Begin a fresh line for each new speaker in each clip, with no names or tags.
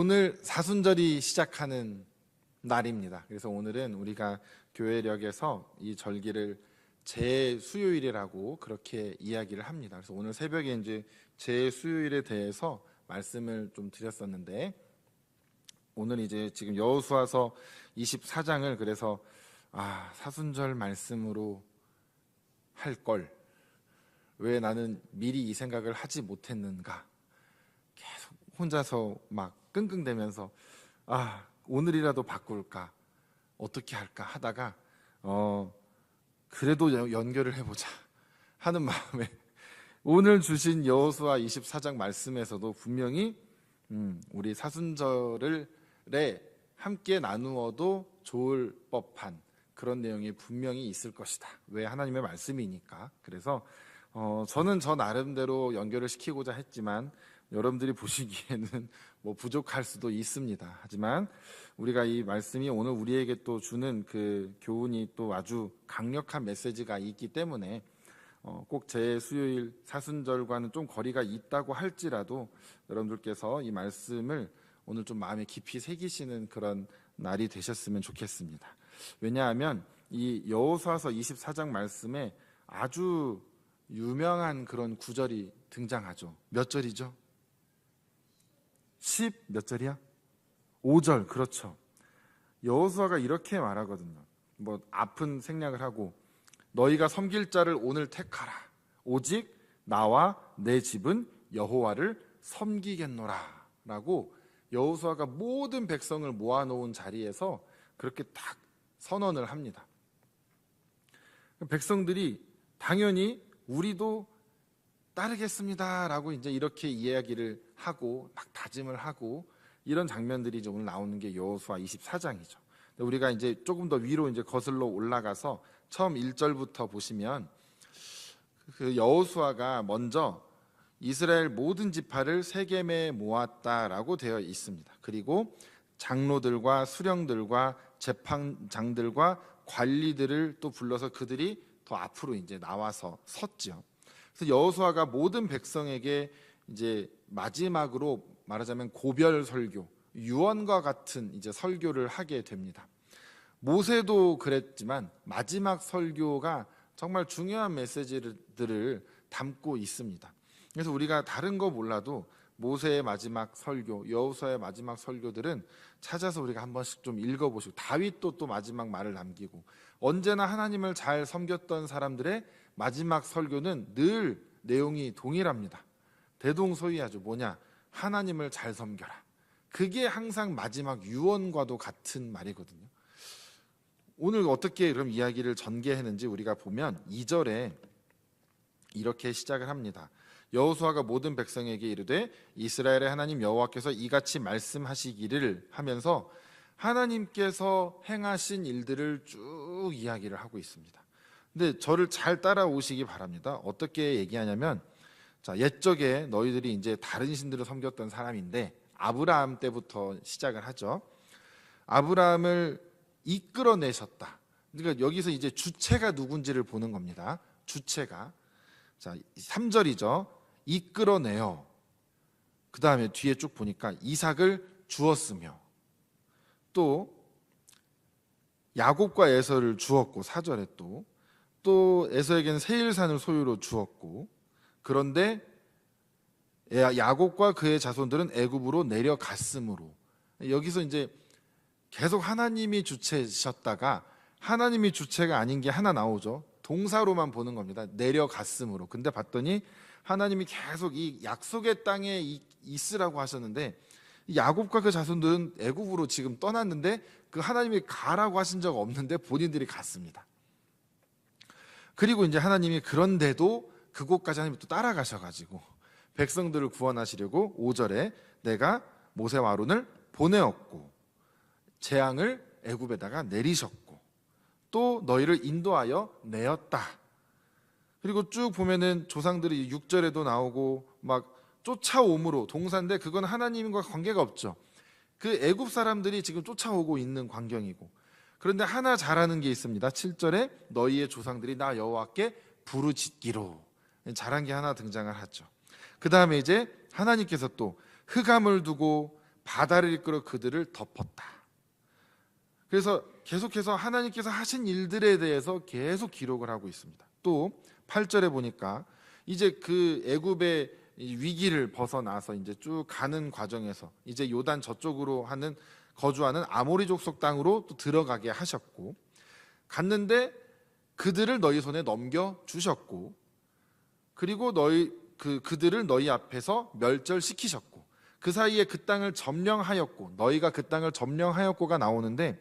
오늘 사순절이 시작하는 날입니다. 그래서 오늘은 우리가 교회력에서 이 절기를 제수요일이라고 그렇게 이야기를 합니다. 그래서 오늘 새벽에 이제 제수요일에 대해서 말씀을 좀 드렸었는데, 오늘 이제 지금 여호수아서 24장을 그래서 사순절 말씀으로 할 걸, 왜 나는 미리 이 생각을 하지 못했는가, 계속 혼자서 막 끙끙대면서 오늘이라도 바꿀까, 어떻게 할까 하다가 그래도 연결을 해보자 하는 마음에 오늘 주신 여호수아 24장 말씀에서도 분명히 우리 사순절을 함께 나누어도 좋을 법한 그런 내용이 분명히 있을 것이다. 왜? 하나님의 말씀이니까. 그래서 저는 저 나름대로 연결을 시키고자 했지만 여러분들이 보시기에는 뭐 부족할 수도 있습니다. 하지만 우리가 이 말씀이 오늘 우리에게 또 주는 그 교훈이 또 아주 강력한 메시지가 있기 때문에 꼭 제 수요일 사순절과는 좀 거리가 있다고 할지라도 여러분들께서 이 말씀을 오늘 좀 마음에 깊이 새기시는 그런 날이 되셨으면 좋겠습니다. 왜냐하면 이 여호수아서 24장 말씀에 아주 유명한 그런 구절이 등장하죠. 몇 절이죠? 10 몇 절이야? 5절. 그렇죠. 여호수아가 이렇게 말하거든요. 뭐 아픈 생략을 하고, 너희가 섬길 자를 오늘 택하라. 오직 나와 내 집은 여호와를 섬기겠노라 라고 여호수아가 모든 백성을 모아놓은 자리에서 그렇게 딱 선언을 합니다. 백성들이 당연히 우리도 따르겠습니다 라고 이제 이렇게 이야기를 하고 막 다짐을 하고, 이런 장면들이 이제 오늘 나오는 게 여호수아 24장이죠. 우리가 이제 조금 더 위로 이제 거슬러 올라가서 처음 1절부터 보시면 그 여호수아가 먼저 이스라엘 모든 지파를 세겜에 모았다라고 되어 있습니다. 그리고 장로들과 수령들과 재판장들과 관리들을 또 불러서 그들이 더 앞으로 이제 나와서 섰죠. 그래서 여호수아가 모든 백성에게 이제 마지막으로 말하자면 고별 설교, 유언과 같은 이제 설교를 하게 됩니다. 모세도 그랬지만 마지막 설교가 정말 중요한 메시지들을 담고 있습니다. 그래서 우리가 다른 거 몰라도 모세의 마지막 설교, 여호수아의 마지막 설교들은 찾아서 우리가 한 번씩 좀 읽어보시고, 다윗도 또 마지막 말을 남기고, 언제나 하나님을 잘 섬겼던 사람들의 마지막 설교는 늘 내용이 동일합니다. 대동소이하죠. 뭐냐? 하나님을 잘 섬겨라. 그게 항상 마지막 유언과도 같은 말이거든요. 오늘 어떻게 그럼 이야기를 전개했는지 우리가 보면 2절에 이렇게 시작을 합니다. 여호수아가 모든 백성에게 이르되 이스라엘의 하나님 여호와께서 이같이 말씀하시기를 하면서 하나님께서 행하신 일들을 쭉 이야기를 하고 있습니다. 근데 저를 잘 따라오시기 바랍니다. 어떻게 얘기하냐면, 자, 옛적에 너희들이 이제 다른 신들을 섬겼던 사람인데 아브라함 때부터 시작을 하죠. 아브라함을 이끌어내셨다. 그러니까 여기서 이제 주체가 누군지를 보는 겁니다. 주체가. 자, 3절이죠. 이끌어내어. 그 다음에 뒤에 쭉 보니까 이삭을 주었으며, 또 야곱과 에서를 주었고, 4절에 또 에서에게는 세일산을 소유로 주었고, 그런데 야곱과 그의 자손들은 애굽으로 내려갔으므로, 여기서 이제 계속 하나님이 주체셨다가 하나님이 주체가 아닌 게 하나 나오죠. 동사로만 보는 겁니다. 내려갔으므로. 근데 봤더니 하나님이 계속 이 약속의 땅에 있으라고 하셨는데, 야곱과 그 자손들은 애굽으로 지금 떠났는데 그 하나님이 가라고 하신 적 없는데 본인들이 갔습니다. 그리고 이제 하나님이 그런데도 그곳까지 하나님이 또 따라가셔가지고 백성들을 구원하시려고 5절에 내가 모세와 아론을 보내었고 재앙을 애굽에다가 내리셨고 또 너희를 인도하여 내었다. 그리고 쭉 보면은 조상들이 6절에도 나오고 막 쫓아옴으로, 동사인데 그건 하나님과 관계가 없죠. 그 애굽 사람들이 지금 쫓아오고 있는 광경이고, 그런데 하나 잘하는 게 있습니다. 7절에 너희의 조상들이 나 여호와께 부르짖기로, 잘한 게 하나 등장을 하죠. 그 다음에 이제 하나님께서 또 흑암을 두고 바다를 이끌어 그들을 덮었다. 그래서 계속해서 하나님께서 하신 일들에 대해서 계속 기록을 하고 있습니다. 또 8절에 보니까 이제 그 애굽의 위기를 벗어나서 이제 쭉 가는 과정에서 이제 요단 저쪽으로 거주하는 아모리 족속 땅으로 또 들어가게 하셨고, 갔는데 그들을 너희 손에 넘겨 주셨고, 그리고 그들을 너희 앞에서 멸절시키셨고, 그 사이에 그 땅을 점령하였고, 너희가 그 땅을 점령하였고가 나오는데,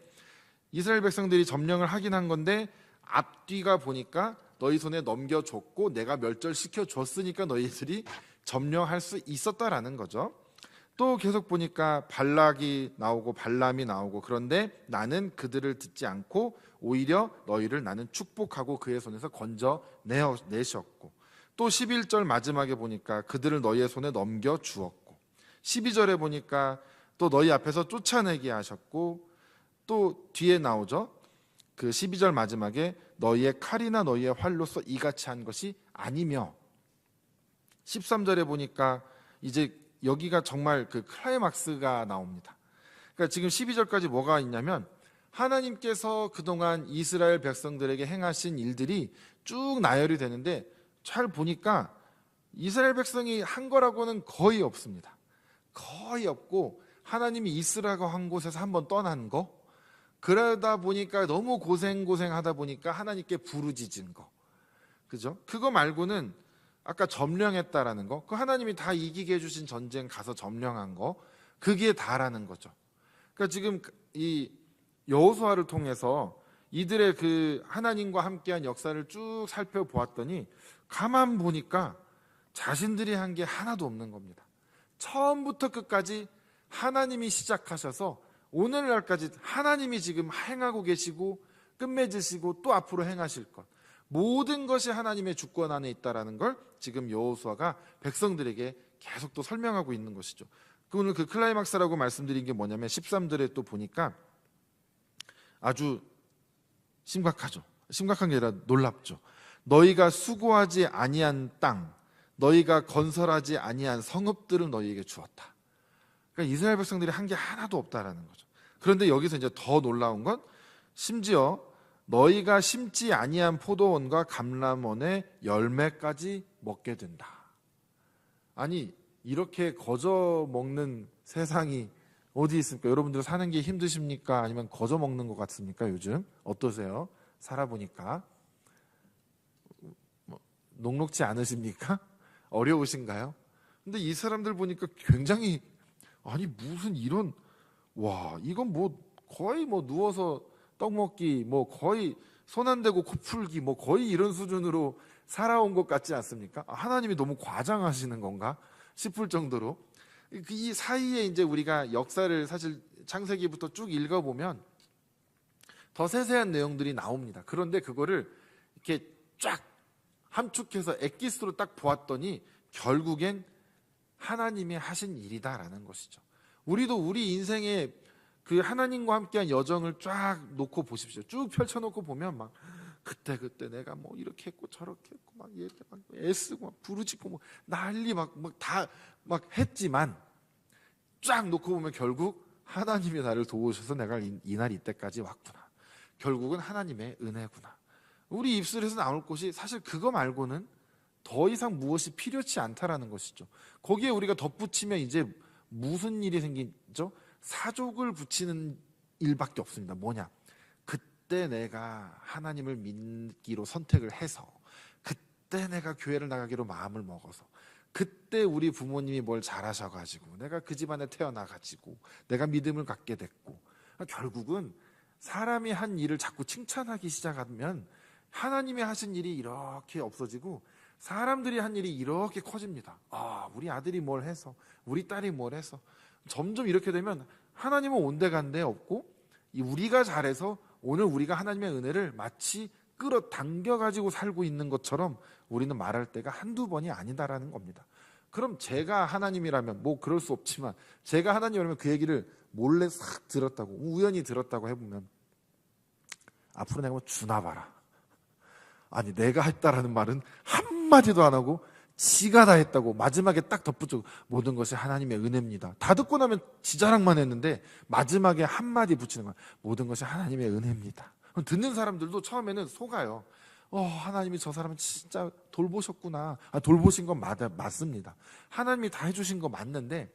이스라엘 백성들이 점령을 하긴 한 건데 앞뒤가 보니까 너희 손에 넘겨줬고 내가 멸절시켜 줬으니까 너희들이 점령할 수 있었다라는 거죠. 또 계속 보니까 발락이 나오고 발람이 나오고, 그런데 나는 그들을 듣지 않고 오히려 너희를 나는 축복하고 그의 손에서 건져내셨고, 또 11절 마지막에 보니까 그들을 너희의 손에 넘겨주었고, 12절에 보니까 또 너희 앞에서 쫓아내게 하셨고, 또 뒤에 나오죠. 그 12절 마지막에 너희의 칼이나 너희의 활로서 이같이 한 것이 아니며, 13절에 보니까 이제 여기가 정말 그 클라이막스가 나옵니다. 그러니까 지금 12절까지 뭐가 있냐면 하나님께서 그동안 이스라엘 백성들에게 행하신 일들이 쭉 나열이 되는데, 잘 보니까 이스라엘 백성이 한 거라고는 거의 없습니다. 거의 없고 하나님이 있으라고 한 곳에서 한번 떠난 거, 그러다 보니까 너무 고생하다 보니까 하나님께 부르짖은 거, 그죠? 그거 말고는 아까 점령했다라는 거, 그 하나님이 다 이기게 해주신 전쟁 가서 점령한 거, 그게 다라는 거죠. 그러니까 지금 이 여호수아를 통해서 이들의 그 하나님과 함께한 역사를 쭉 살펴보았더니 가만 보니까 자신들이 한 게 하나도 없는 겁니다. 처음부터 끝까지 하나님이 시작하셔서 오늘날까지 하나님이 지금 행하고 계시고 끝맺으시고 또 앞으로 행하실 것, 모든 것이 하나님의 주권 안에 있다라는 걸 지금 여호수아가 백성들에게 계속 또 설명하고 있는 것이죠. 오늘 그 클라이막스라고 말씀드린 게 뭐냐면 13절에 또 보니까 아주 심각하죠. 심각한 게 아니라 놀랍죠. 너희가 수고하지 아니한 땅, 너희가 건설하지 아니한 성읍들을 너희에게 주었다. 그러니까 이스라엘 백성들이 한 게 하나도 없다라는 거죠. 그런데 여기서 이제 더 놀라운 건 심지어 너희가 심지 아니한 포도원과 감람원의 열매까지 먹게 된다. 아니, 이렇게 거저 먹는 세상이 어디 있습니까? 여러분들 사는 게 힘드십니까? 아니면 거저 먹는 것 같습니까? 요즘 어떠세요? 살아보니까 녹록지 않으십니까? 어려우신가요? 근데 이 사람들 보니까 굉장히, 아니 무슨 이런, 와 이건 뭐 거의 뭐 누워서 떡 먹기, 뭐 거의 손 안 대고 코 풀기, 뭐 거의 이런 수준으로 살아온 것 같지 않습니까? 하나님이 너무 과장하시는 건가 싶을 정도로. 이 사이에 이제 우리가 역사를 사실 창세기부터 쭉 읽어보면 더 세세한 내용들이 나옵니다. 그런데 그거를 이렇게 쫙 함축해서 엑기스로 딱 보았더니 결국엔 하나님이 하신 일이다라는 것이죠. 우리도 우리 인생에 그 하나님과 함께한 여정을 쫙 놓고 보십시오. 쭉 펼쳐놓고 보면 막 그때 내가 뭐 이렇게 했고 저렇게 했고 막 이렇게 막 애쓰고 막 부르짖고 뭐 난리 막 다 막 했지만 쫙 놓고 보면 결국 하나님이 나를 도우셔서 내가 이날 이때까지 왔구나. 결국은 하나님의 은혜구나. 우리 입술에서 나올 것이 사실 그거 말고는 더 이상 무엇이 필요치 않다라는 것이죠. 거기에 우리가 덧붙이면 이제 무슨 일이 생기죠? 사족을 붙이는 일밖에 없습니다. 뭐냐? 그때 내가 하나님을 믿기로 선택을 해서, 그때 내가 교회를 나가기로 마음을 먹어서, 그때 우리 부모님이 뭘 잘하셔가지고 내가 그 집안에 태어나가지고 내가 믿음을 갖게 됐고, 결국은 사람이 한 일을 자꾸 칭찬하기 시작하면 하나님이 하신 일이 이렇게 없어지고 사람들이 한 일이 이렇게 커집니다. 우리 아들이 뭘 해서, 우리 딸이 뭘 해서, 점점 이렇게 되면 하나님은 온데간데 없고 우리가 잘해서 오늘 우리가 하나님의 은혜를 마치 끌어당겨가지고 살고 있는 것처럼 우리는 말할 때가 한두 번이 아니다라는 겁니다. 그럼 제가 하나님이라면, 뭐 그럴 수 없지만 제가 하나님이라면 그 얘기를 몰래 싹 들었다고, 우연히 들었다고 해보면 앞으로 내가 뭐 주나 봐라. 아니 내가 했다라는 말은 한마디도 안 하고 지가 다 했다고 마지막에 딱 덧붙이고 모든 것이 하나님의 은혜입니다. 다 듣고 나면 지자랑만 했는데 마지막에 한마디 붙이는 거야. 모든 것이 하나님의 은혜입니다. 듣는 사람들도 처음에는 속아요. 하나님이 저 사람은 진짜 돌보셨구나. 돌보신 건 맞습니다. 하나님이 다 해주신 거 맞는데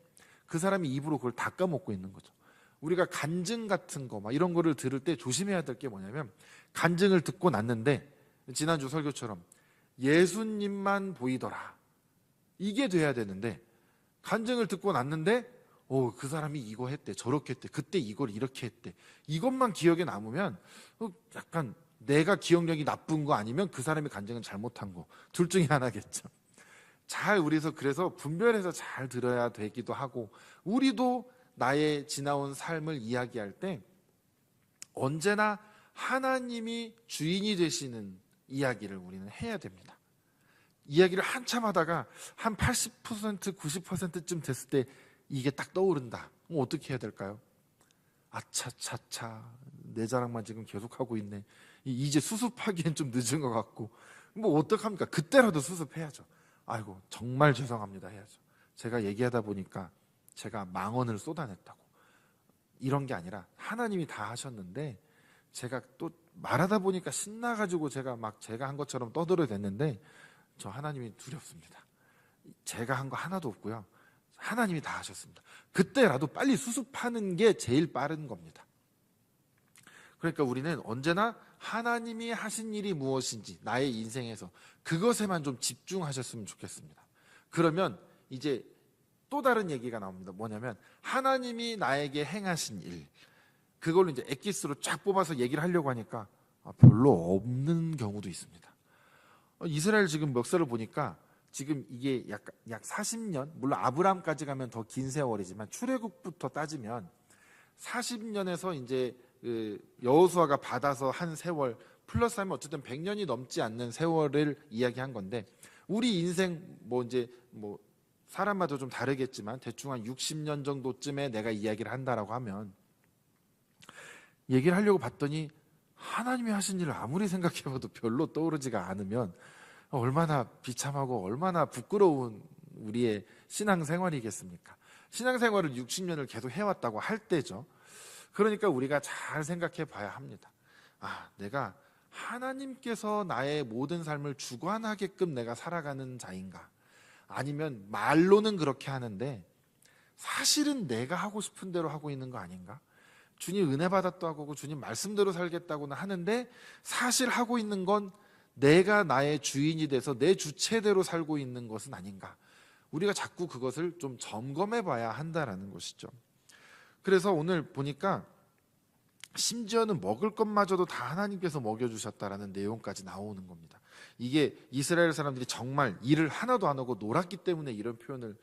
그 사람이 입으로 그걸 다 까먹고 있는 거죠. 우리가 간증 같은 거 이런 거를 들을 때 조심해야 될 게 뭐냐면, 간증을 듣고 났는데 지난주 설교처럼 예수님만 보이더라, 이게 돼야 되는데, 간증을 듣고 났는데 그 사람이 이거 했대, 저렇게 했대, 그때 이걸 이렇게 했대, 이것만 기억에 남으면 약간 내가 기억력이 나쁜 거 아니면 그 사람이 간증은 잘못한 거, 둘 중에 하나겠죠. 그래서 분별해서 잘 들어야 되기도 하고, 우리도 나의 지나온 삶을 이야기할 때 언제나 하나님이 주인이 되시는 이야기를 우리는 해야 됩니다. 이야기를 한참 하다가 한 80%, 90%쯤 됐을 때 이게 딱 떠오른다. 어떻게 해야 될까요? 아차차차, 내 자랑만 지금 계속하고 있네. 이제 수습하기엔 좀 늦은 것 같고, 어떡합니까? 그때라도 수습해야죠. 아이고 정말 죄송합니다 해야죠. 제가 얘기하다 보니까 제가 망언을 쏟아냈다고, 이런 게 아니라 하나님이 다 하셨는데 제가 또 말하다 보니까 신나가지고 제가 한 것처럼 떠들어댔는데, 저 하나님이 두렵습니다. 제가 한 거 하나도 없고요, 하나님이 다 하셨습니다. 그때라도 빨리 수습하는 게 제일 빠른 겁니다. 그러니까 우리는 언제나 하나님이 하신 일이 무엇인지 나의 인생에서 그것에만 좀 집중하셨으면 좋겠습니다. 그러면 이제 또 다른 얘기가 나옵니다. 뭐냐면, 하나님이 나에게 행하신 일, 그걸로 이제 엑기스로 쫙 뽑아서 얘기를 하려고 하니까 별로 없는 경우도 있습니다. 이스라엘 지금 역사를 보니까 지금 이게 약 40년, 물론 아브라함까지 가면 더 긴 세월이지만 출애굽부터 따지면 40년에서 이제 여호수아가 받아서 한 세월 플러스하면 어쨌든 100년이 넘지 않는 세월을 이야기한 건데, 우리 인생 사람마다 좀 다르겠지만 대충 한 60년 정도쯤에 내가 이야기를 한다라고 하면, 얘기를 하려고 봤더니 하나님이 하신 일을 아무리 생각해봐도 별로 떠오르지가 않으면 얼마나 비참하고 얼마나 부끄러운 우리의 신앙생활이겠습니까? 신앙생활을 60년을 계속 해왔다고 할 때죠. 그러니까 우리가 잘 생각해 봐야 합니다. 내가 하나님께서 나의 모든 삶을 주관하게끔 내가 살아가는 자인가? 아니면 말로는 그렇게 하는데 사실은 내가 하고 싶은 대로 하고 있는 거 아닌가? 주님 은혜 받았다고 주님 말씀대로 살겠다고는 하는데 사실 하고 있는 건 내가 나의 주인이 돼서 내 주체대로 살고 있는 것은 아닌가? 우리가 자꾸 그것을 좀 점검해 봐야 한다라는 것이죠. 그래서 오늘 보니까 심지어는 먹을 것마저도 다 하나님께서 먹여주셨다라는 내용까지 나오는 겁니다. 이게 이스라엘 사람들이 정말 일을 하나도 안 하고 놀았기 때문에 이런 표현을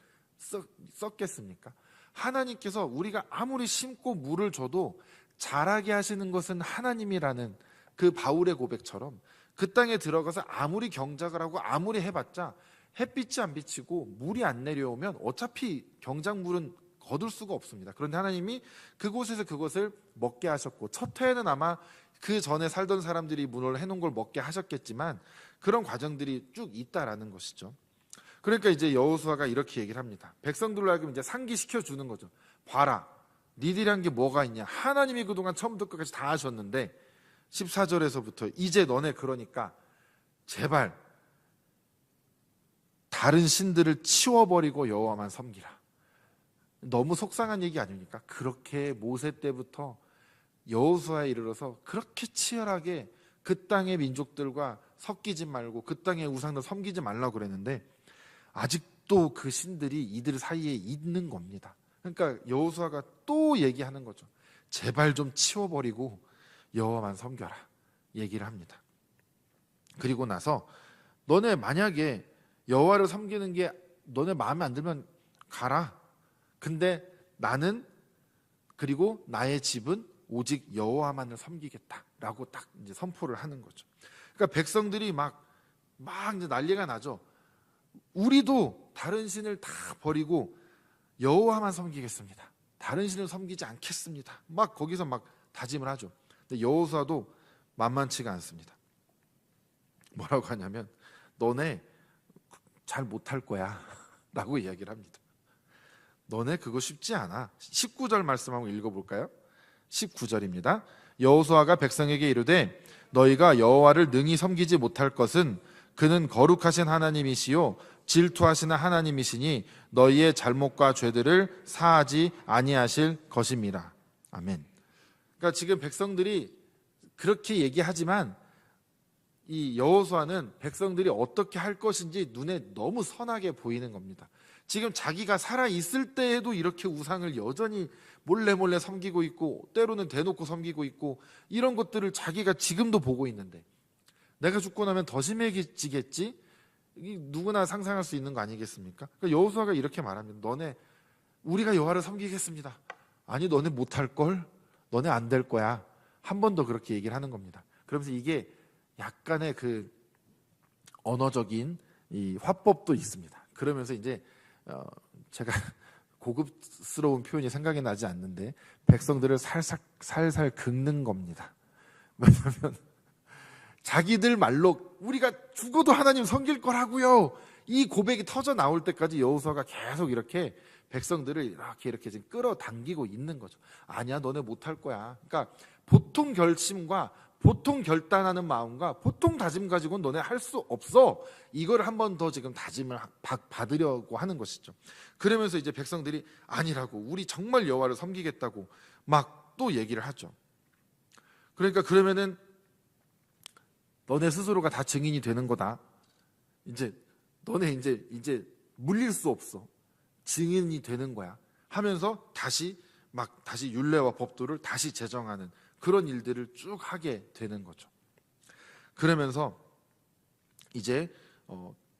썼겠습니까? 하나님께서 우리가 아무리 심고 물을 줘도 자라게 하시는 것은 하나님이라는 그 바울의 고백처럼, 그 땅에 들어가서 아무리 경작을 하고 아무리 해봤자 햇빛이 안 비치고 물이 안 내려오면 어차피 경작물은 거둘 수가 없습니다. 그런데 하나님이 그곳에서 그것을 먹게 하셨고, 첫 해에는 아마 그 전에 살던 사람들이 문을 해놓은 걸 먹게 하셨겠지만 그런 과정들이 쭉 있다라는 것이죠. 그러니까 이제 여호수아가 이렇게 얘기를 합니다. 백성들로 하여금 이제 상기시켜 주는 거죠. 봐라, 니들이 한 게 뭐가 있냐? 하나님이 그동안 처음부터 끝까지 다 하셨는데 14절에서부터 이제 너네 그러니까 제발 다른 신들을 치워버리고 여호와만 섬기라. 너무 속상한 얘기 아닙니까? 그렇게 모세 때부터 여호수아에 이르러서 그렇게 치열하게 그 땅의 민족들과 섞이지 말고 그 땅의 우상들 섬기지 말라고 그랬는데 아직도 그 신들이 이들 사이에 있는 겁니다. 그러니까 여호수아가 또 얘기하는 거죠. 제발 좀 치워버리고 여호와만 섬겨라 얘기를 합니다. 그리고 나서 너네 만약에 여호와를 섬기는 게 너네 마음에 안 들면 가라. 근데 나는 그리고 나의 집은 오직 여호와만을 섬기겠다라고 딱 이제 선포를 하는 거죠. 그러니까 백성들이 막 이제 난리가 나죠. 우리도 다른 신을 다 버리고 여호와만 섬기겠습니다. 다른 신을 섬기지 않겠습니다. 막 거기서 막 다짐을 하죠. 근데 여호수아도 만만치가 않습니다. 뭐라고 하냐면 너네 잘 못할 거야 라고 이야기를 합니다. 너네 그거 쉽지 않아. 19절 말씀 한번 읽어볼까요? 19절입니다. 여호수아가 백성에게 이르되 너희가 여호와를 능히 섬기지 못할 것은 그는 거룩하신 하나님이시요 질투하시는 하나님이시니 너희의 잘못과 죄들을 사하지 아니하실 것입니다. 아멘. 그러니까 지금 백성들이 그렇게 얘기하지만 이 여호수아는 백성들이 어떻게 할 것인지 눈에 너무 선하게 보이는 겁니다. 지금 자기가 살아 있을 때에도 이렇게 우상을 여전히 몰래 섬기고 있고 때로는 대놓고 섬기고 있고 이런 것들을 자기가 지금도 보고 있는데 내가 죽고 나면 더 심해지겠지? 누구나 상상할 수 있는 거 아니겠습니까? 그러니까 여호수아가 이렇게 말합니다. 너네 우리가 여호와를 섬기겠습니다. 아니 너네 못할 걸? 너네 안 될 거야. 한 번 더 그렇게 얘기를 하는 겁니다. 그러면서 이게 약간의 그 언어적인 이 화법도 있습니다. 그러면서 이제 제가 고급스러운 표현이 생각이 나지 않는데 백성들을 살살 긁는 겁니다. 왜냐하면 자기들 말로 우리가 죽어도 하나님 섬길 거라고요. 이 고백이 터져 나올 때까지 여호수아가 계속 이렇게 백성들을 이렇게 지금 끌어당기고 있는 거죠. 아니야, 너네 못할 거야. 그러니까 보통 결심과 보통 결단하는 마음과 보통 다짐 가지고는 너네 할 수 없어. 이걸 한 번 더 지금 다짐을 받으려고 하는 것이죠. 그러면서 이제 백성들이 아니라고, 우리 정말 여호와를 섬기겠다고 막 또 얘기를 하죠. 그러니까 그러면은 너네 스스로가 다 증인이 되는 거다. 이제 너네 이제 물릴 수 없어. 증인이 되는 거야. 하면서 다시 율례와 법도를 다시 제정하는 그런 일들을 쭉 하게 되는 거죠. 그러면서 이제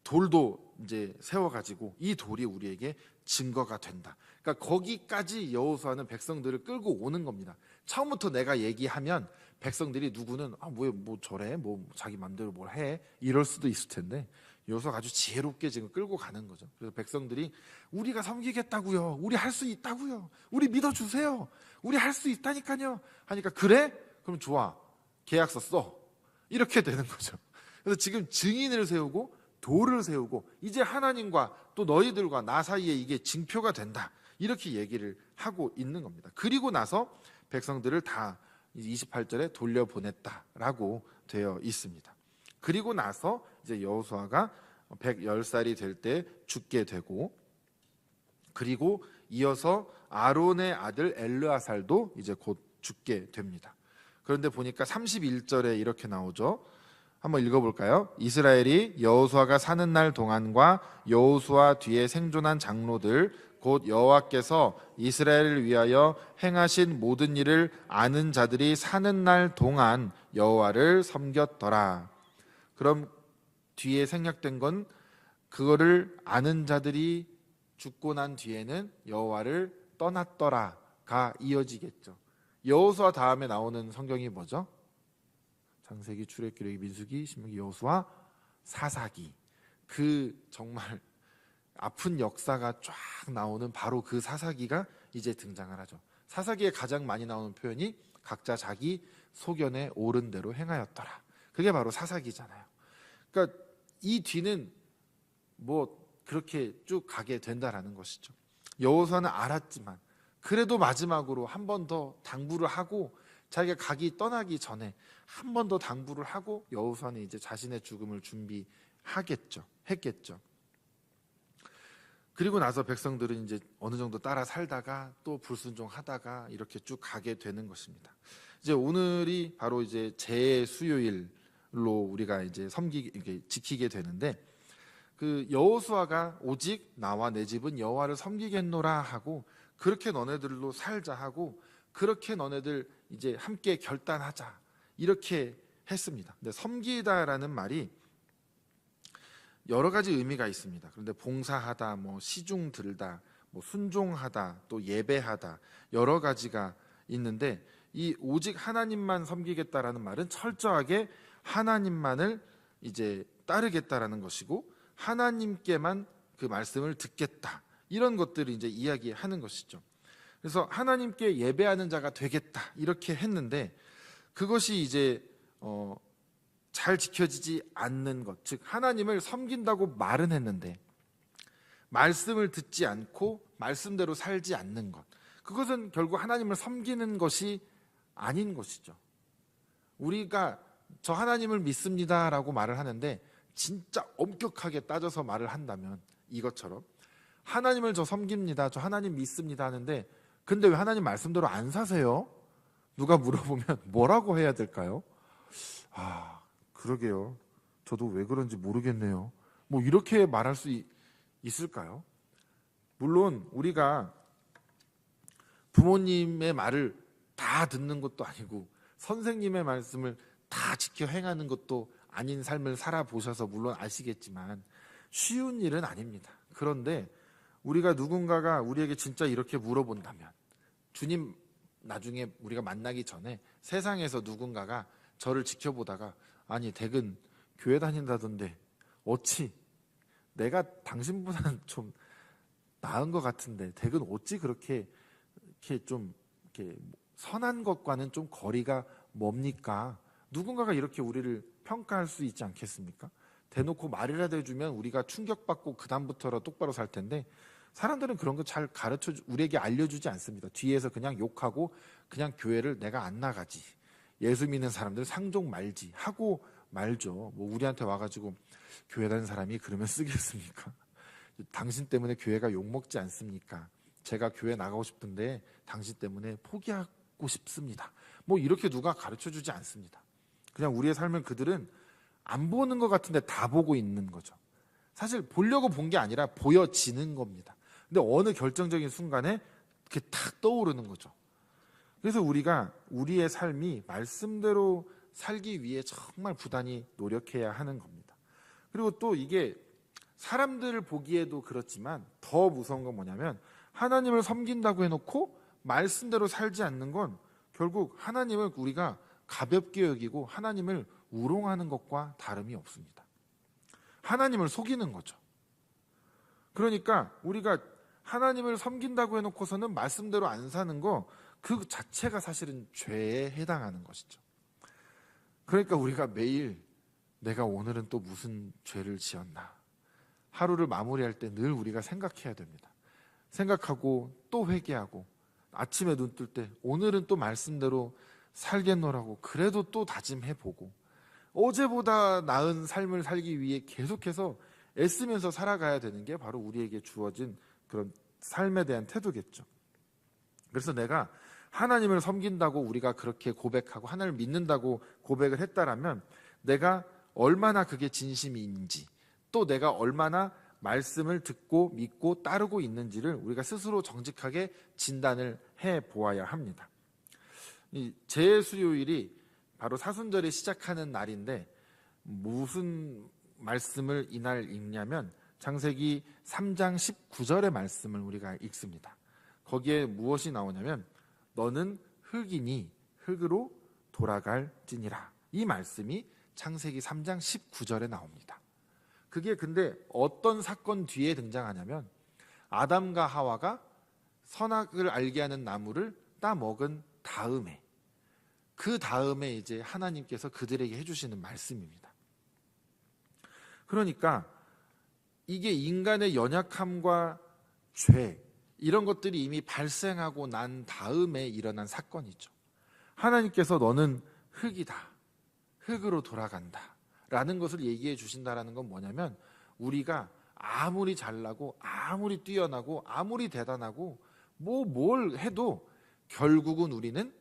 돌도 이제 세워가지고 이 돌이 우리에게 증거가 된다. 그러니까 거기까지 여호수아는 백성들을 끌고 오는 겁니다. 처음부터 내가 얘기하면 백성들이 누구는 뭐 저래, 뭐 자기 맘대로 뭘 해, 이럴 수도 있을 텐데 여호수아가 아주 지혜롭게 지금 끌고 가는 거죠. 그래서 백성들이 우리가 섬기겠다고요, 우리 할 수 있다고요, 우리 믿어주세요, 우리 할 수 있다니까요 하니까 그래? 그럼 좋아, 계약서 써, 이렇게 되는 거죠. 그래서 지금 증인을 세우고 돌을 세우고 이제 하나님과 또 너희들과 나 사이에 이게 징표가 된다, 이렇게 얘기를 하고 있는 겁니다. 그리고 나서 백성들을 다 28절에 돌려보냈다라고 되어 있습니다. 그리고 나서 이제 여호수아가 110살이 될 때 죽게 되고, 그리고 이어서 아론의 아들 엘르아살도 이제 곧 죽게 됩니다. 그런데 보니까 31절에 이렇게 나오죠. 한번 읽어볼까요? 이스라엘이 여호수아가 사는 날 동안과 여호수아 뒤에 생존한 장로들 곧 여호와께서 이스라엘을 위하여 행하신 모든 일을 아는 자들이 사는 날 동안 여호와를 섬겼더라. 그럼 뒤에 생략된 건 그거를 아는 자들이 죽고 난 뒤에는 여호와를 떠났더라가 이어지겠죠. 여호수아 다음에 나오는 성경이 뭐죠? 창세기, 출애굽기, 민수기, 신명기, 여호수아, 사사기. 그 정말 아픈 역사가 쫙 나오는 바로 그 사사기가 이제 등장을 하죠. 사사기에 가장 많이 나오는 표현이 각자 자기 소견에 옳은 대로 행하였더라. 그게 바로 사사기잖아요. 그러니까 이 뒤는 뭐 그렇게 쭉 가게 된다라는 것이죠. 여호수아는 알았지만 그래도 마지막으로 한 번 더 당부를 하고, 자기가 떠나기 전에 한 번 더 당부를 하고 여호수아는 이제 자신의 죽음을 했겠죠. 그리고 나서 백성들은 이제 어느 정도 따라 살다가 또 불순종하다가 이렇게 쭉 가게 되는 것입니다. 이제 오늘이 바로 이제 재수요일로 우리가 이제 지키게 되는데, 그 여호수아가 오직 나와 내 집은 여호와를 섬기겠노라 하고, 그렇게 너네들로 살자 하고, 그렇게 너네들 이제 함께 결단하자, 이렇게 했습니다. 근데 섬기다라는 말이 여러 가지 의미가 있습니다. 그런데 봉사하다, 뭐 시중 들다, 뭐 순종하다, 또 예배하다, 여러 가지가 있는데, 이 오직 하나님만 섬기겠다라는 말은 철저하게 하나님만을 이제 따르겠다라는 것이고, 하나님께만 그 말씀을 듣겠다, 이런 것들을 이제 이야기하는 것이죠. 그래서 하나님께 예배하는 자가 되겠다, 이렇게 했는데, 그것이 이제 잘 지켜지지 않는 것, 즉 하나님을 섬긴다고 말은 했는데 말씀을 듣지 않고 말씀대로 살지 않는 것, 그것은 결국 하나님을 섬기는 것이 아닌 것이죠. 우리가 저 하나님을 믿습니다라고 말을 하는데 진짜 엄격하게 따져서 말을 한다면 이것처럼 하나님을 저 섬깁니다, 저 하나님 믿습니다 하는데 근데 왜 하나님 말씀대로 안 사세요? 누가 물어보면 뭐라고 해야 될까요? 그러게요. 저도 왜 그런지 모르겠네요. 뭐 이렇게 말할 수 있을까요? 물론 우리가 부모님의 말을 다 듣는 것도 아니고 선생님의 말씀을 다 지켜 행하는 것도 아닌 삶을 살아보셔서 물론 아시겠지만 쉬운 일은 아닙니다. 그런데 우리가 누군가가 우리에게 진짜 이렇게 물어본다면, 주님 나중에 우리가 만나기 전에 세상에서 누군가가 저를 지켜보다가 아니 댁은 교회 다닌다던데 어찌 내가 당신보다는 좀 나은 것 같은데 댁은 어찌 그렇게 좀 이렇게 선한 것과는 좀 거리가 뭡니까? 누군가가 이렇게 우리를 평가할 수 있지 않겠습니까? 대놓고 말이라도 해주면 우리가 충격받고 그 다음부터라도 똑바로 살 텐데 사람들은 그런 거 잘 가르쳐 우리에게 알려주지 않습니다. 뒤에서 그냥 욕하고 그냥 교회를 내가 안 나가지, 예수 믿는 사람들 상종 말지 하고 말죠. 뭐 우리한테 와가지고 교회 다니는 사람이 그러면 쓰겠습니까? 당신 때문에 교회가 욕먹지 않습니까? 제가 교회 나가고 싶은데 당신 때문에 포기하고 싶습니다. 뭐 이렇게 누가 가르쳐주지 않습니다. 그냥 우리의 삶을 그들은 안 보는 것 같은데 다 보고 있는 거죠. 사실 보려고 본 게 아니라 보여지는 겁니다. 근데 어느 결정적인 순간에 그게 탁 떠오르는 거죠. 그래서 우리가 우리의 삶이 말씀대로 살기 위해 정말 부단히 노력해야 하는 겁니다. 그리고 또 이게 사람들을 보기에도 그렇지만 더 무서운 건 뭐냐면 하나님을 섬긴다고 해놓고 말씀대로 살지 않는 건 결국 하나님을 우리가 가볍게 여기고 하나님을 우롱하는 것과 다름이 없습니다. 하나님을 속이는 거죠. 그러니까 우리가 하나님을 섬긴다고 해놓고서는 말씀대로 안 사는 거 그 자체가 사실은 죄에 해당하는 것이죠. 그러니까 우리가 매일 내가 오늘은 또 무슨 죄를 지었나, 하루를 마무리할 때 늘 우리가 생각해야 됩니다. 생각하고 또 회개하고 아침에 눈 뜰 때 오늘은 또 말씀대로 살겠노라고 그래도 또 다짐해보고 어제보다 나은 삶을 살기 위해 계속해서 애쓰면서 살아가야 되는 게 바로 우리에게 주어진 그런 삶에 대한 태도겠죠. 그래서 내가 하나님을 섬긴다고 우리가 그렇게 고백하고 하나님을 믿는다고 고백을 했다라면 내가 얼마나 그게 진심인지, 또 내가 얼마나 말씀을 듣고 믿고 따르고 있는지를 우리가 스스로 정직하게 진단을 해보아야 합니다. 이 재수요일이 바로 사순절이 시작하는 날인데 무슨 말씀을 이날 읽냐면 창세기 3장 19절의 말씀을 우리가 읽습니다. 거기에 무엇이 나오냐면 너는 흙이니 흙으로 돌아갈지니라. 이 말씀이 창세기 3장 19절에 나옵니다. 그게 근데 어떤 사건 뒤에 등장하냐면 아담과 하와가 선악을 알게 하는 나무를 따 먹은 다음에, 그 다음에 이제 하나님께서 그들에게 해주시는 말씀입니다. 그러니까 이게 인간의 연약함과 죄, 이런 것들이 이미 발생하고 난 다음에 일어난 사건이죠. 하나님께서 너는 흙이다, 흙으로 돌아간다 라는 것을 얘기해 주신다라는 건 뭐냐면 우리가 아무리 잘나고 아무리 뛰어나고 아무리 대단하고 뭘 해도 결국은 우리는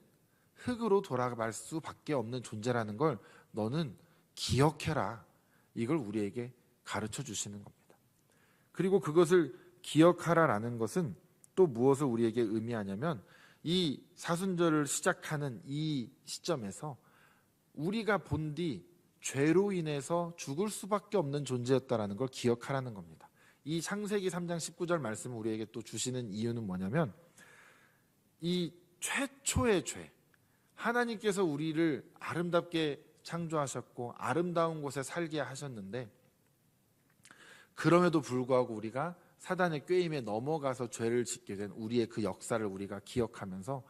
흙으로 돌아갈 수밖에 없는 존재라는 걸 너는 기억해라. 이걸 우리에게 가르쳐 주시는 겁니다. 그리고 그것을 기억하라라는 것은 또 무엇을 우리에게 의미하냐면 이 사순절을 시작하는 이 시점에서 우리가 본 뒤 죄로 인해서 죽을 수밖에 없는 존재였다라는 걸 기억하라는 겁니다. 이 창세기 3장 19절 말씀을 우리에게 또 주시는 이유는 뭐냐면 이 최초의 죄, 하나님께서 우리를 아름답게 창조하셨고 아름다운 곳에 살게 하셨는데 그럼에도 불구하고 우리가 사단의 꾀임에 넘어가서 죄를 짓게 된 우리의 그 역사를 우리가 기억하면서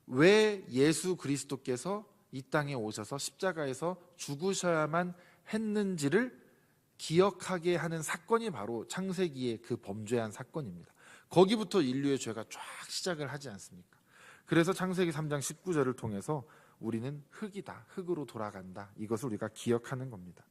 왜 예수 그리스도께서 이 땅에 오셔서 십자가에서 죽으셔야만 했는지를 기억하게 하는 사건이 바로 창세기의 그 범죄한 사건입니다. 거기부터 인류의 죄가 쫙 시작을 하지 않습니까? 그래서 창세기 3장 19절을 통해서 우리는 흙이다, 흙으로 돌아간다, 이것을 우리가 기억하는 겁니다.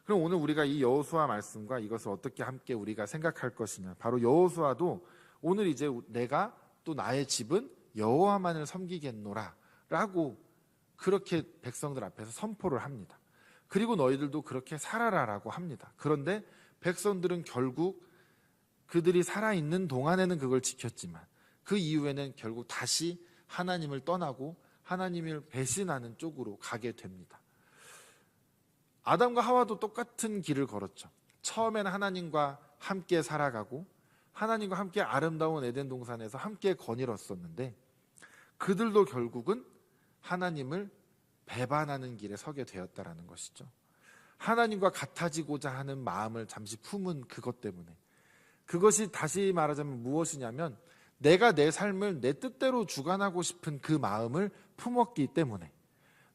그럼 오늘 우리가 이 여호수아 말씀과 이것을 어떻게 함께 우리가 생각할 것이냐, 바로 여호수아도 오늘 이제 내가 또 나의 집은 여호와만을 섬기겠노라 라고 그렇게 백성들 앞에서 선포를 합니다. 그리고 너희들도 그렇게 살아라라고 합니다. 그런데 백성들은 결국 그들이 살아있는 동안에는 그걸 지켰지만 그 이후에는 결국 다시 하나님을 떠나고 하나님을 배신하는 쪽으로 가게 됩니다. 아담과 하와도 똑같은 길을 걸었죠. 처음에는 하나님과 함께 살아가고 하나님과 함께 아름다운 에덴 동산에서 함께 거닐었었는데 그들도 결국은 하나님을 배반하는 길에 서게 되었다라는 것이죠. 하나님과 같아지고자 하는 마음을 잠시 품은 그것 때문에, 그것이 다시 말하자면 무엇이냐면 내가 내 삶을 내 뜻대로 주관하고 싶은 그 마음을 품었기 때문에,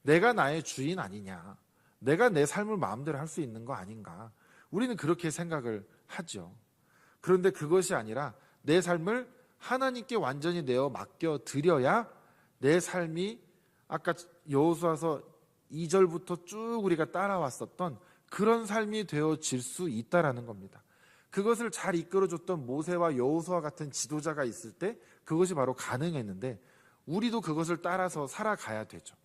내가 나의 주인 아니냐, 내가 내 삶을 마음대로 할 수 있는 거 아닌가, 우리는 그렇게 생각을 하죠. 그런데 그것이 아니라 내 삶을 하나님께 완전히 내어 맡겨드려야 내 삶이 아까 여호수아서 2절부터 쭉 우리가 따라왔었던 그런 삶이 되어질 수 있다라는 겁니다. 그것을 잘 이끌어줬던 모세와 여호수아 같은 지도자가 있을 때 그것이 바로 가능했는데 우리도 그것을 따라서 살아가야 되죠.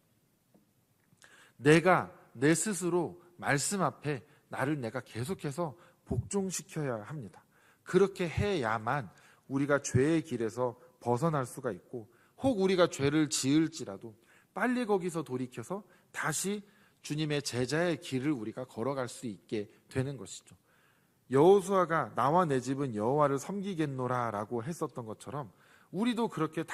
내가 내 스스로 말씀 앞에 나를 내가 계속해서 복종시켜야 합니다. 그렇게 해야만 우리가 죄의 길에서 벗어날 수가 있고, 혹 우리가 죄를 지을지라도 빨리 거기서 돌이켜서 다시 주님의 제자의 길을 우리가 걸어갈 수 있게 되는 것이죠. 여호수아가 나와 내 집은 여호와를 섬기겠노라 라고 했었던 것처럼 우리도 그렇게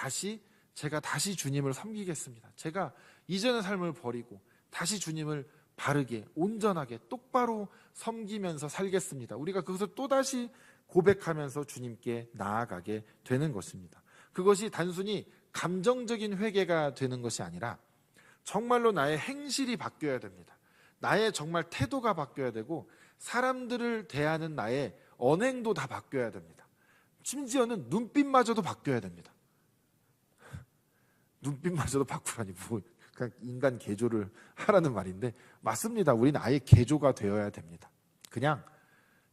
제가 다시 주님을 섬기겠습니다. 제가 이전의 삶을 버리고 다시 주님을 바르게, 온전하게, 똑바로 섬기면서 살겠습니다. 우리가 그것을 또다시 고백하면서 주님께 나아가게 되는 것입니다. 그것이 단순히 감정적인 회개가 되는 것이 아니라 정말로 나의 행실이 바뀌어야 됩니다. 나의 정말 태도가 바뀌어야 되고 사람들을 대하는 나의 언행도 다 바뀌어야 됩니다. 심지어는 눈빛마저도 바뀌어야 됩니다. 눈빛마저도 바꾸라니 그냥 인간 개조를 하라는 말인데 맞습니다. 우리는 아예 개조가 되어야 됩니다. 그냥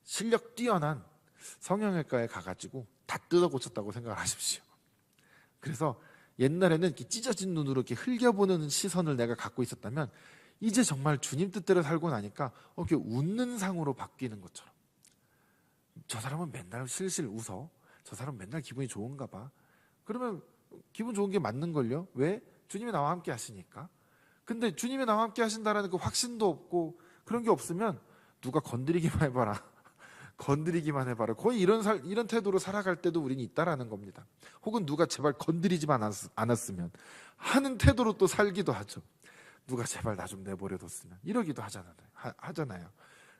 실력 뛰어난 성형외과에 가가지고 다 뜯어 고쳤다고 생각을 하십시오. 그래서 옛날에는 이렇게 찢어진 눈으로 이렇게 흘겨보는 시선을 내가 갖고 있었다면 이제 정말 주님 뜻대로 살고 나니까 이렇게 웃는 상으로 바뀌는 것처럼, 저 사람은 맨날 실실 웃어, 저 사람은 맨날 기분이 좋은가 봐. 그러면 기분 좋은 게 맞는걸요? 왜? 주님이 나와 함께 하시니까. 근데 주님이 나와 함께 하신다라는 그 확신도 없고 그런 게 없으면 누가 건드리기만 해봐라 건드리기만 해봐라, 거의 이런 태도로 살아갈 때도 우리는 있다라는 겁니다. 혹은 누가 제발 건드리지만 않았으면 하는 태도로 또 살기도 하죠. 누가 제발 나 좀 내버려뒀으면 이러기도 하잖아요.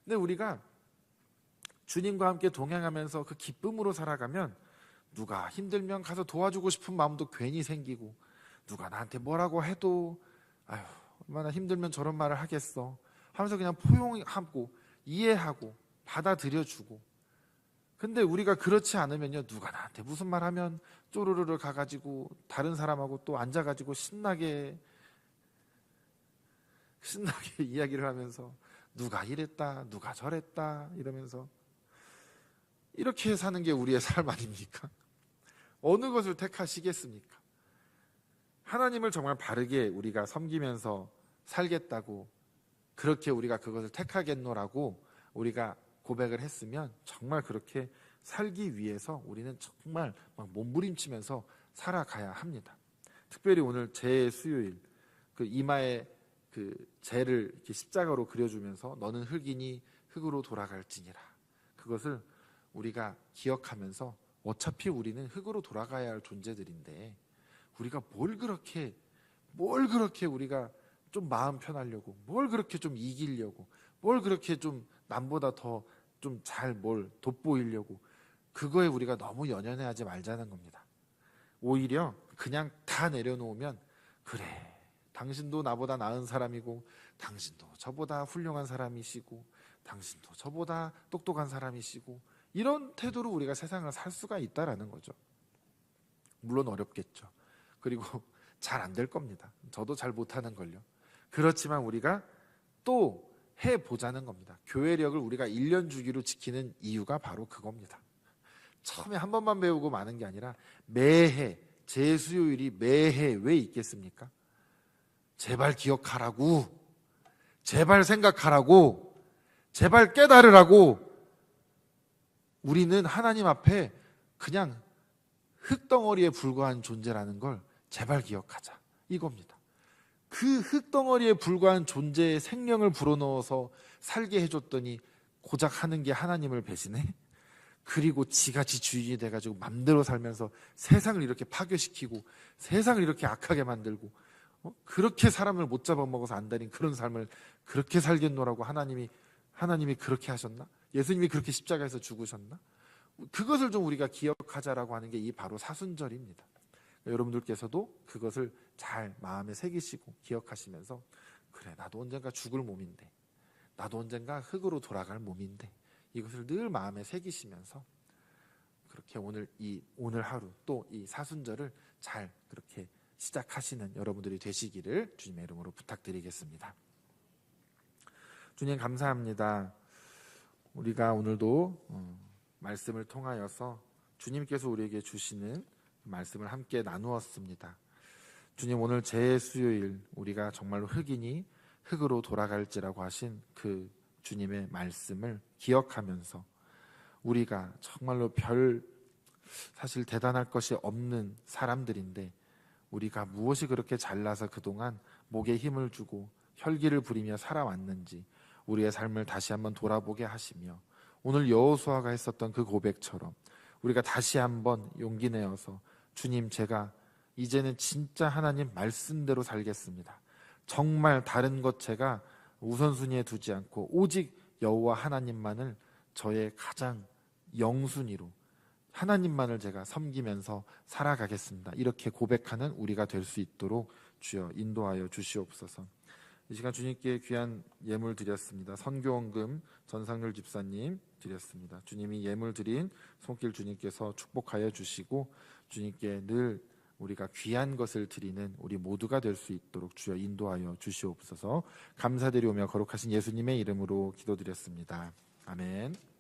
근데 우리가 주님과 함께 동행하면서 그 기쁨으로 살아가면 누가 힘들면 가서 도와주고 싶은 마음도 괜히 생기고, 누가 나한테 뭐라고 해도 아유 얼마나 힘들면 저런 말을 하겠어 하면서 그냥 포용하고 이해하고 받아들여주고. 근데 우리가 그렇지 않으면요, 누가 나한테 무슨 말 하면 쪼르르르 가가지고 다른 사람하고 또 앉아가지고 신나게 이야기를 하면서 누가 이랬다 누가 저랬다 이러면서 이렇게 사는 게 우리의 삶 아닙니까? 어느 것을 택하시겠습니까? 하나님을 정말 바르게 우리가 섬기면서 살겠다고, 그렇게 우리가 그것을 택하겠노라고 우리가 고백을 했으면 정말 그렇게 살기 위해서 우리는 정말 막 몸부림치면서 살아가야 합니다. 특별히 오늘 제 수요일 그 이마에 그 재를 이렇게 십자가로 그려주면서 너는 흙이니 흙으로 돌아갈지니라, 그것을 우리가 기억하면서 어차피 우리는 흙으로 돌아가야 할 존재들인데 우리가 뭘 그렇게 우리가 좀 마음 편하려고, 뭘 그렇게 좀 이기려고, 뭘 그렇게 좀 남보다 더 좀 잘 뭘 돋보이려고, 그거에 우리가 너무 연연해하지 말자는 겁니다. 오히려 그냥 다 내려놓으면 그래 당신도 나보다 나은 사람이고, 당신도 저보다 훌륭한 사람이시고, 당신도 저보다 똑똑한 사람이시고, 이런 태도로 우리가 세상을 살 수가 있다라는 거죠. 물론 어렵겠죠. 그리고 잘 안 될 겁니다. 저도 잘 못하는 걸요. 그렇지만 우리가 또 해보자는 겁니다. 교회력을 우리가 1년 주기로 지키는 이유가 바로 그겁니다. 처음에 한 번만 배우고 마는 게 아니라 매해, 재수요일이 매해 왜 있겠습니까? 제발 기억하라고, 제발 생각하라고, 제발 깨달으라고. 우리는 하나님 앞에 그냥 흙덩어리에 불과한 존재라는 걸 제발 기억하자, 이겁니다. 그 흙덩어리에 불과한 존재의 생명을 불어넣어서 살게 해줬더니 고작 하는 게 하나님을 배신해? 그리고 지가 지 주인이 돼가지고 맘대로 살면서 세상을 이렇게 파괴시키고 세상을 이렇게 악하게 만들고, 그렇게 사람을 못 잡아먹어서 안달인 그런 삶을 그렇게 살겠노라고 하나님이 그렇게 하셨나? 예수님이 그렇게 십자가에서 죽으셨나? 그것을 좀 우리가 기억하자라고 하는 게 이 바로 사순절입니다. 여러분들께서도 그것을 잘 마음에 새기시고 기억하시면서, 그래, 나도 언젠가 죽을 몸인데, 나도 언젠가 흙으로 돌아갈 몸인데, 이것을 늘 마음에 새기시면서 그렇게 오늘 하루 또 이 사순절을 잘 그렇게 시작하시는 여러분들이 되시기를 주님의 이름으로 부탁드리겠습니다. 주님 감사합니다. 우리가 오늘도 말씀을 통하여서 주님께서 우리에게 주시는 말씀을 함께 나누었습니다. 주님, 오늘 재수요일 우리가 정말로 흙이니 흙으로 돌아갈지라고 하신 그 주님의 말씀을 기억하면서 우리가 정말로 사실 대단할 것이 없는 사람들인데, 우리가 무엇이 그렇게 잘나서 그동안 목에 힘을 주고 혈기를 부리며 살아왔는지 우리의 삶을 다시 한번 돌아보게 하시며, 오늘 여호수아가 했었던 그 고백처럼 우리가 다시 한번 용기 내어서, 주님, 제가 이제는 진짜 하나님 말씀대로 살겠습니다. 정말 다른 것 제가 우선순위에 두지 않고 오직 여호와 하나님만을 저의 가장 영순위로, 하나님만을 제가 섬기면서 살아가겠습니다. 이렇게 고백하는 우리가 될 수 있도록 주여 인도하여 주시옵소서. 이 시간 주님께 귀한 예물 드렸습니다. 선교원금 전상률 집사님 드렸습니다. 주님이 예물 드린 손길 주님께서 축복하여 주시고, 주님께 늘 우리가 귀한 것을 드리는 우리 모두가 될 수 있도록 주여 인도하여 주시옵소서. 감사드리오며 거룩하신 예수님의 이름으로 기도드렸습니다. 아멘.